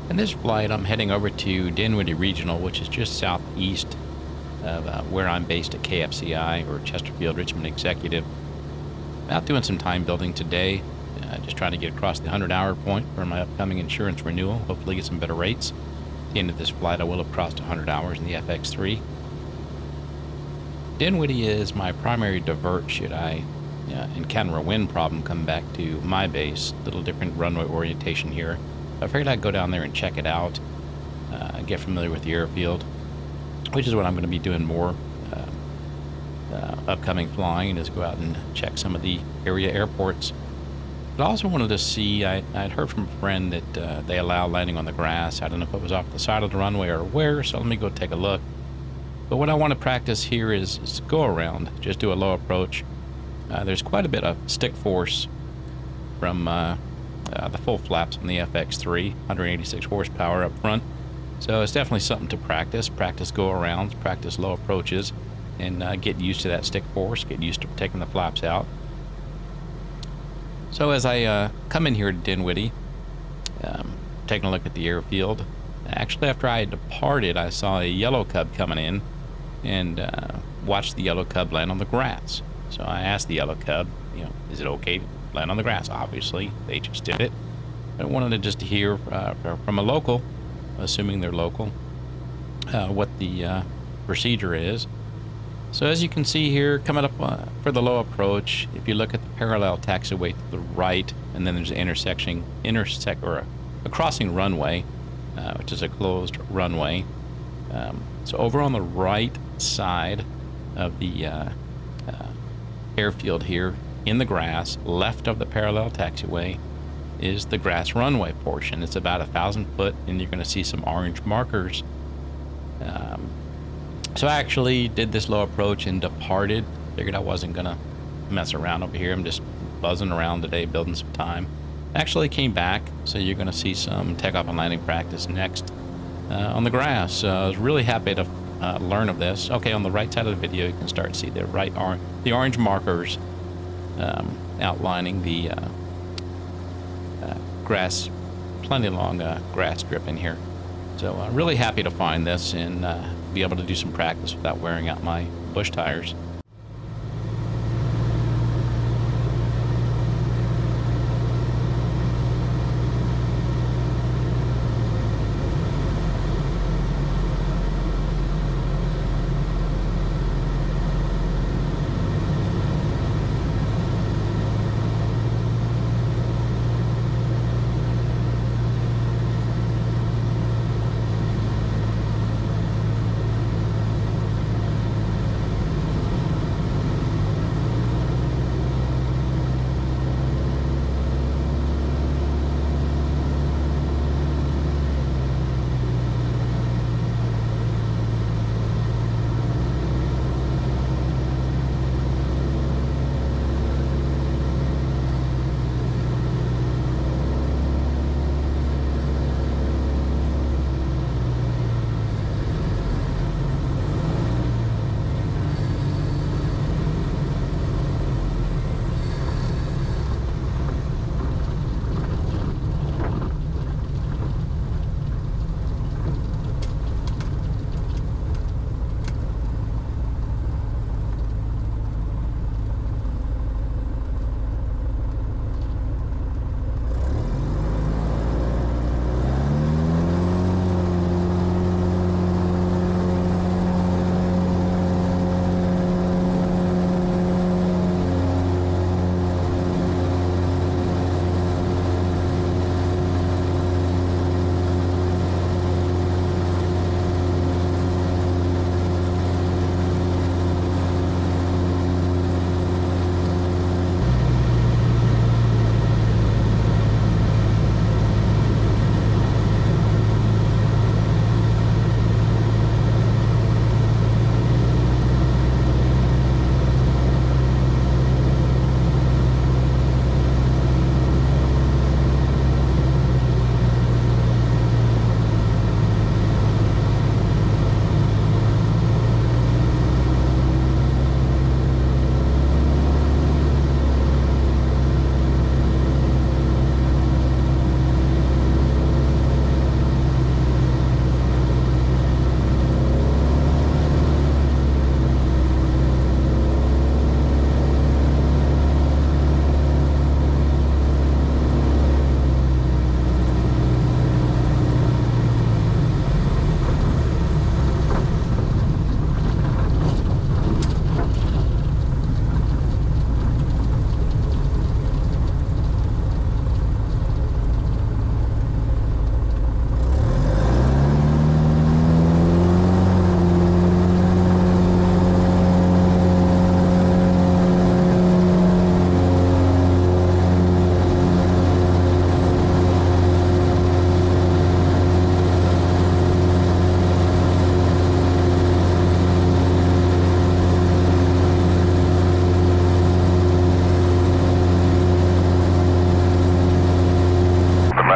In this flight, I'm heading over to Dinwiddie Regional, which is just southeast of where I'm based at KFCI, or Chesterfield Richmond Executive. Out doing some time building today, just trying to get across the 100-hour point for my upcoming insurance renewal, hopefully get some better rates. At the end of this flight, I will have crossed 100 hours in the FX-3. Dinwiddie is my primary divert should I encounter a wind problem coming back to my base. A little different runway orientation here. I figured I'd go down there and check it out, get familiar with the airfield, which is what I'm going to be doing more upcoming flying, is go out and check some of the area airports. But I also wanted to see, I'd heard from a friend that they allow landing on the grass. I don't know if it was off the side of the runway or where, so let me go take a look. But what I want to practice here is go around, just do a low approach. There's quite a bit of stick force from the full flaps on the FX-3, 186 horsepower up front. So it's definitely something to practice go arounds, practice low approaches, and get used to that stick force, get used to taking the flaps out. So as I come in here to Dinwiddie, taking a look at the airfield, actually after I had departed, I saw a yellow cub coming in and watched the yellow cub land on the grass. So I asked the yellow cub, is it okay to land on the grass? Obviously, they just did it. I wanted to just hear from a local, assuming they're local, what the procedure is. So as you can see here, coming up for the low approach, if you look at the parallel taxiway to the right, and then there's an a crossing runway, which is a closed runway. So over on the right side of the airfield here, in the grass, left of the parallel taxiway, is the grass runway portion. It's about 1,000 foot, and you're going to see some orange markers. So I actually did this low approach and departed. Figured I wasn't going to mess around over here. I'm just buzzing around today, building some time. Actually came back, so you're going to see some takeoff and landing practice next on the grass. So I was really happy to learn of this. Okay, on the right side of the video, you can start to see the orange markers outlining the grass, plenty long grass strip in here. So really happy to find this and be able to do some practice without wearing out my bush tires.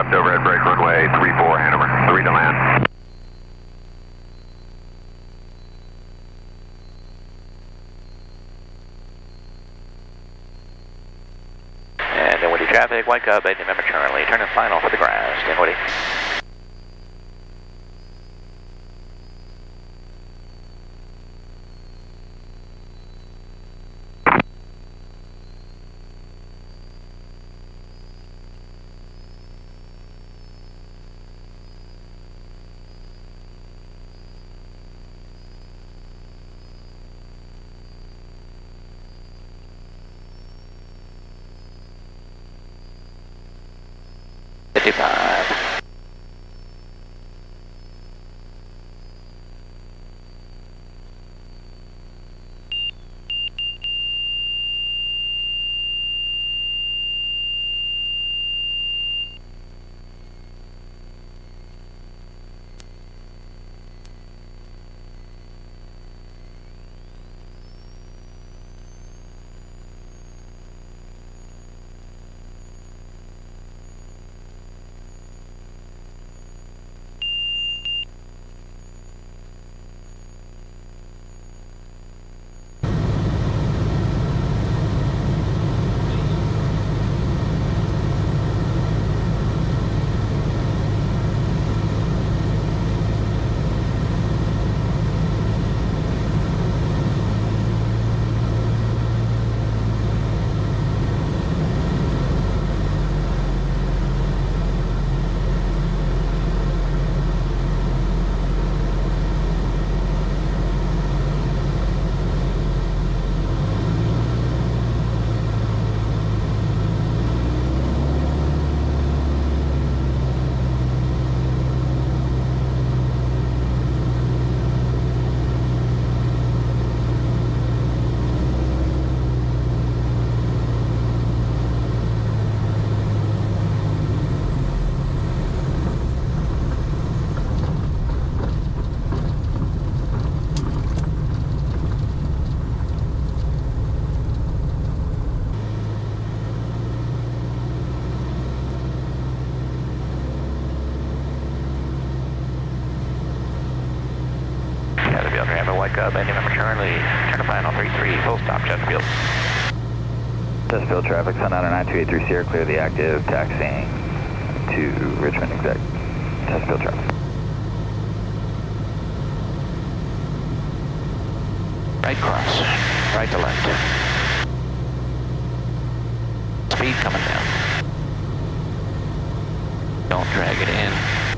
left over at break runway 34, Hanover, 3 to land. And Dinwiddie traffic, white cub, 8 November Charlie, turning final for the grass, Dinwiddie. White Cub, Indy November Charlie, turn to final 33, full stop, Chesterfield. Chesterfield traffic, Sun 9283 Sierra, clear the active, taxiing to Richmond exec. Chesterfield traffic. Right cross, right to left. Speed coming down. Don't drag it in.